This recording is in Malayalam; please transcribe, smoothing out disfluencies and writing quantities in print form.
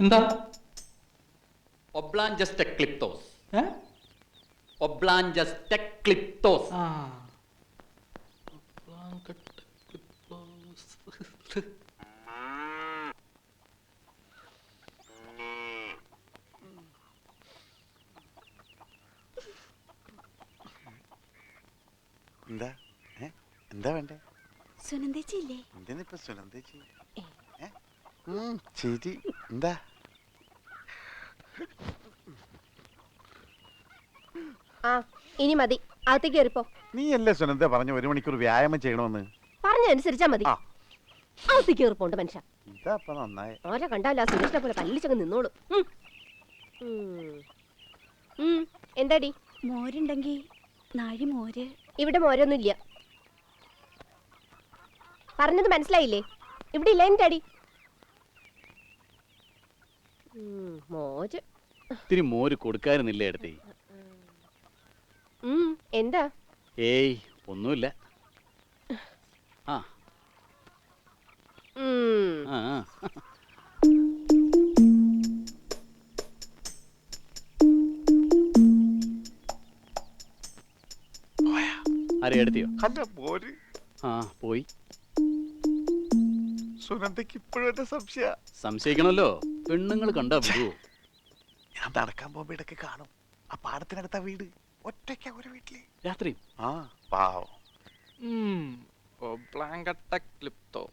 എന്താ ഒബ്ലാഞ്ചസ് ടെക്ലിപ്തോസ്. ഏ? ഒബ്ലാഞ്ചസ് ടെക്ലിപ്തോസ്. ആ. എന്താ എന്താ വേണ്ടേ? സുനന്ദേച്ചി ഇല്ലേ? എന്തിനിപ്പോ സുനന്ദേച്ചി? ചിരി എന്താ? ആ ഇനി മതി, അകത്തേക്ക് കയറിപ്പോ. നീ അല്ലേ സുനന്ദ പറഞ്ഞു 1 മണിക്കൂർ വ്യായാമം ചെയ്യണമെന്ന്? പറഞ്ഞനുസരിച്ചാ മതി. ആ. അകത്തേക്ക് കയറിപ്പോണ്ട് മനുഷ്യ. ഇതാ ഇപ്പൊ നന്നായി. ആരെ കണ്ടാലും ആ സുരേഷിനെ പോലെ കല്ലിച്ചങ്ങ് നിന്നോളൂ. എന്താടി? മോരുണ്ടെങ്കി നാഴി മോര്. ഇവിടെ മോരൊന്നും ഇല്ല. പറഞ്ഞത് മനസ്സിലായില്ലേ? ഇവിടെ ഇല്ല എന്താടി? മോര്. ഇത്തിരി മോര് കൊടുക്കാറുന്നില്ലേ അടുത്തേ? എന്താ? ഏയ് ഒന്നുമില്ല. ആ ആ ആ. ആരെ എടുത്തിയോ? അല്ല മോര്. ആ പോയി. സുനന്ദക്ക് ഇപ്പോഴും എന്റെ സംശയിക്കണല്ലോ, പെണ്ണുങ്ങൾ കണ്ടാ വിടുവോ? ഞാൻ നടക്കാൻ പോകുമ്പോ ഇടയ്ക്ക് കാണും. ആ പാടത്തിനടുത്ത വീട് ഒറ്റയ്ക്ക ഒരു വീട്ടില് രാത്രി. ആ പാവം. ഒബ്ലാങ്കട്ടക്ലിപ്തോസ്.